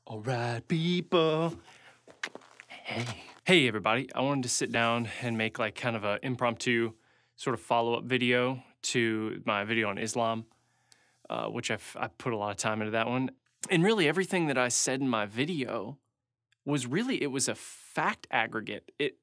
All right, people. Hey, everybody. I wanted to sit down and make like kind of an impromptu sort of follow-up video to my video on Islam, which I put a lot of time into that one. And really everything that I said in my video was really, it was a fact aggregate. It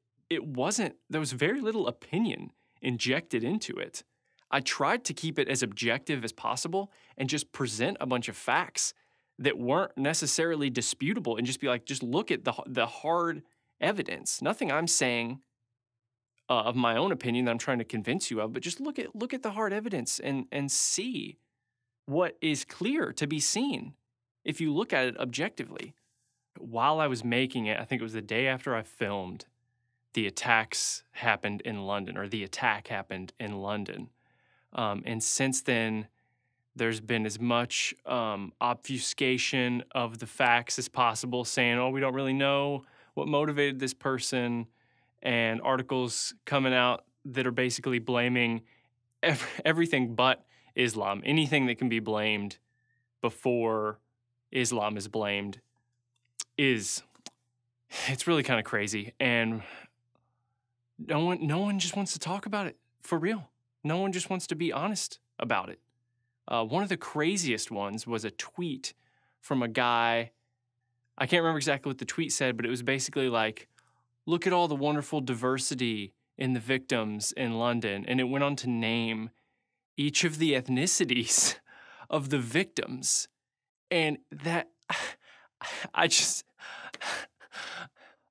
wasn't, there was very little opinion injected into it. I tried to keep it as objective as possible and just present a bunch of facts that weren't necessarily disputable and just be like, just look at the hard evidence. Nothing I'm saying of my own opinion that I'm trying to convince you of, but just look at the hard evidence and see what is clear to be seen if you look at it objectively. While I was making it, I think it was the day after I filmed, the attacks happened in London, or the attack happened in London. And since then, there's been as much obfuscation of the facts as possible, saying, oh, we don't really know what motivated this person, and articles coming out that are basically blaming everything but Islam. Anything that can be blamed before Islam is blamed it's really kind of crazy. And no one just wants to talk about it for real. No one just wants to be honest about it. One of the craziest ones was a tweet from a guy. I can't remember exactly what the tweet said, but it was basically like, look at all the wonderful diversity in the victims in London. And it went on to name each of the ethnicities of the victims. And that,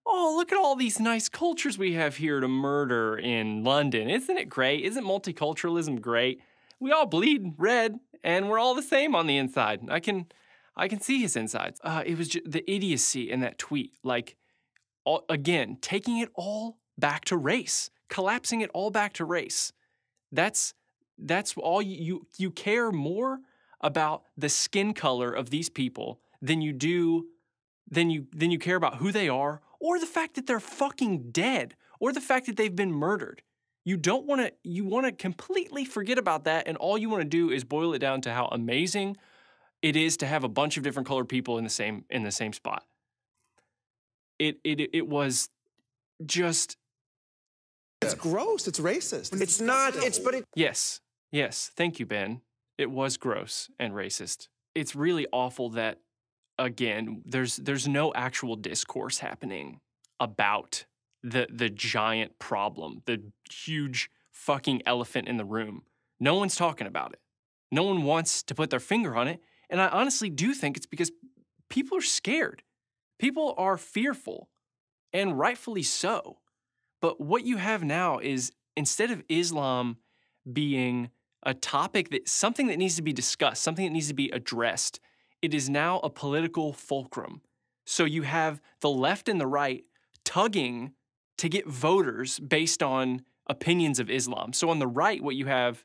oh, look at all these nice cultures we have here to murder in London. Isn't it great? Isn't multiculturalism great? We all bleed red, and we're all the same on the inside. I can see his insides. It was just the idiocy in that tweet. Like, again, taking it all back to race, collapsing it all back to race. That's all you care more about the skin color of these people than you care about who they are, or the fact that they're fucking dead, or the fact that they've been murdered. You want to completely forget about that, and all you want to do is boil it down to how amazing it is to have a bunch of different colored people in the same spot. It was just, it's gross, it's racist. It's not, but it... Yes, thank you, Ben. It was gross and racist. It's really awful that, again, there's no actual discourse happening about the giant problem, the huge fucking elephant in the room. No one's talking about it. No one wants to put their finger on it. And I honestly do think it's because people are scared. People are fearful, and rightfully so. But what you have now is, instead of Islam being a topic something that needs to be discussed, something that needs to be addressed, it is now a political fulcrum. So you have the left and the right tugging to get voters based on opinions of Islam. So on the right, what you have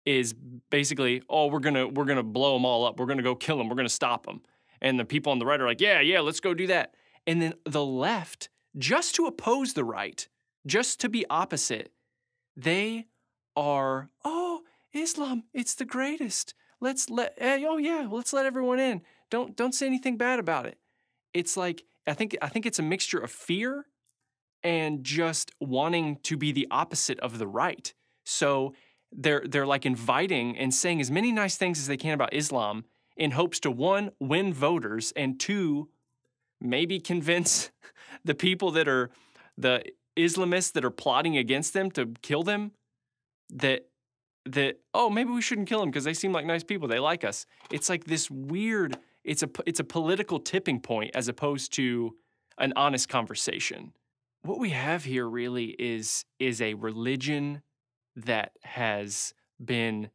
is basically, oh, we're gonna blow them all up. We're gonna go kill them. We're gonna stop them. And the people on the right are like, yeah, let's go do that. And then the left, just to oppose the right, just to be opposite, they are, oh, Islam, it's the greatest. Let's let everyone in. Don't say anything bad about it. It's like, I think it's a mixture of fear and just wanting to be the opposite of the right. So they're like inviting and saying as many nice things as they can about Islam in hopes to, one, win voters, and two, maybe convince the people that are the Islamists that are plotting against them to kill them that oh, maybe we shouldn't kill them because they seem like nice people. They like us. It's like this weird, it's a political tipping point as opposed to an honest conversation. What we have here really is a religion that has been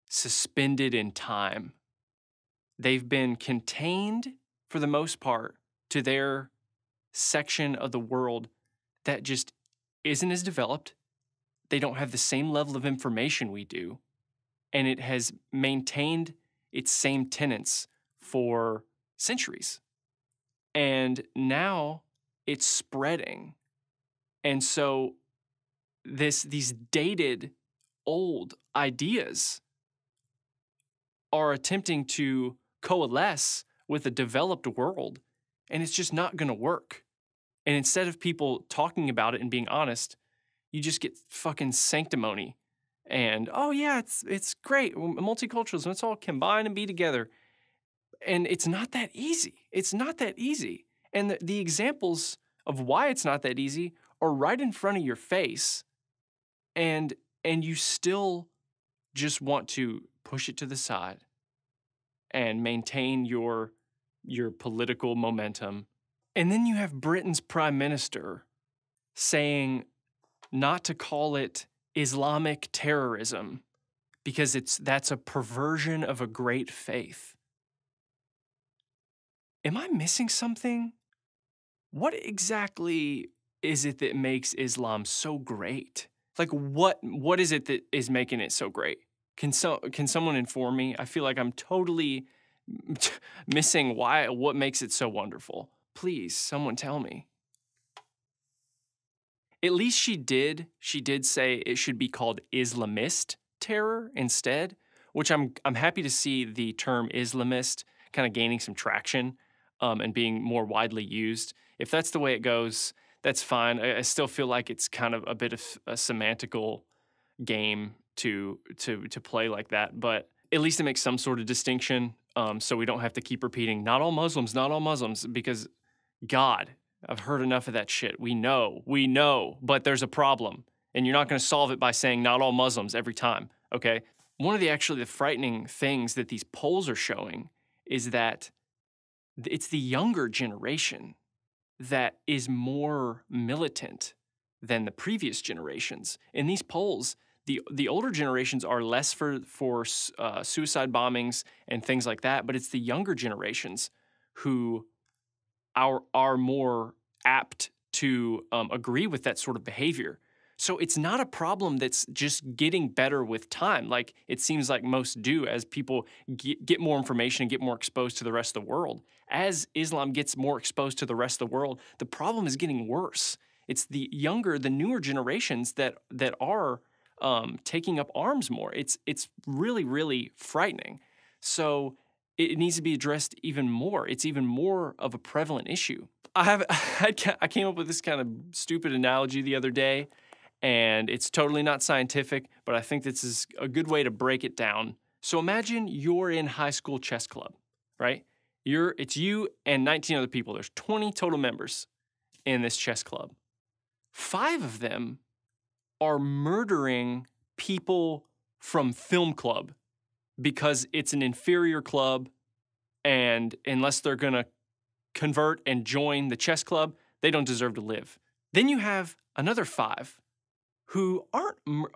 suspended in time. They've been contained, for the most part, to their section of the world that just isn't as developed. They don't have the same level of information we do, and it has maintained its same tenets for centuries. And now it's spreading. And so these dated old ideas are attempting to coalesce with a developed world and it's just not going to work. And instead of people talking about it and being honest, you just get fucking sanctimony. And, oh yeah, it's great. Multiculturalism, let's all combine and be together. And it's not that easy. It's not that easy. And the examples of why it's not that easy are right in front of your face. And you still just want to push it to the side and maintain your political momentum. And then you have Britain's prime minister saying not to call it Islamic terrorism because that's a perversion of a great faith. Am I missing something? What exactly is it that makes Islam so great? Like what is it that is making it so great? Can someone inform me? I feel like I'm totally missing what makes it so wonderful. Please, someone tell me. At least she did say it should be called Islamist terror instead, which I'm happy to see the term Islamist kind of gaining some traction and being more widely used. If that's the way it goes, that's fine. I still feel like it's kind of a bit of a semantical game to play like that, but at least it makes some sort of distinction, so we don't have to keep repeating not all Muslims, because God, I've heard enough of that shit. We know, but there's a problem, and you're not going to solve it by saying not all Muslims every time, okay? One of the frightening things that these polls are showing is that it's the younger generation that is more militant than the previous generations. In these polls, the older generations are less for suicide bombings and things like that, but it's the younger generations who are more apt to agree with that sort of behavior. So it's not a problem that's just getting better with time, like it seems like most do as people get more information and get more exposed to the rest of the world. As Islam gets more exposed to the rest of the world, the problem is getting worse. It's the newer generations that are taking up arms more. It's really, really frightening. So it needs to be addressed even more. It's even more of a prevalent issue. I came up with this kind of stupid analogy the other day, and it's totally not scientific, but I think this is a good way to break it down. So imagine you're in high school chess club, right? It's you and 19 other people. There's 20 total members in this chess club. 5 of them are murdering people from film club because it's an inferior club, and unless they're gonna convert and join the chess club, they don't deserve to live. Then you have another 5 who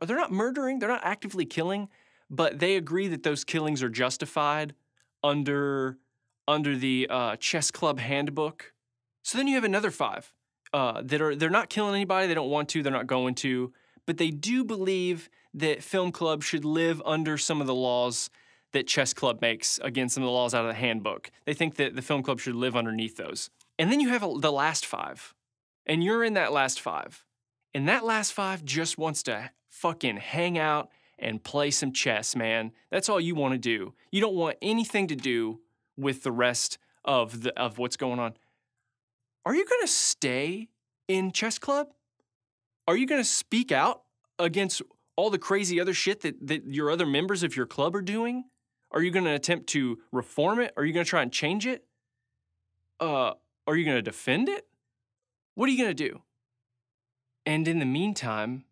they're not murdering, they're not actively killing, but they agree that those killings are justified under the chess club handbook. So then you have another 5 they're not killing anybody, they don't want to, they're not going to, but they do believe that film club should live under some of the laws that chess club makes against some of the laws out of the handbook. They think that the film club should live underneath those. And then you have the last 5, and you're in that last 5. And that last 5 just wants to fucking hang out and play some chess, man. That's all you want to do. You don't want anything to do with the rest of what's going on. Are you going to stay in chess club? Are you going to speak out against all the crazy other shit that your other members of your club are doing? Are you going to attempt to reform it? Are you going to try and change it? Are you going to defend it? What are you going to do? And in the meantime,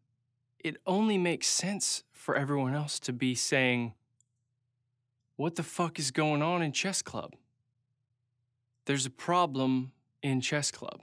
it only makes sense for everyone else to be saying, what the fuck is going on in chess club? There's a problem in chess club.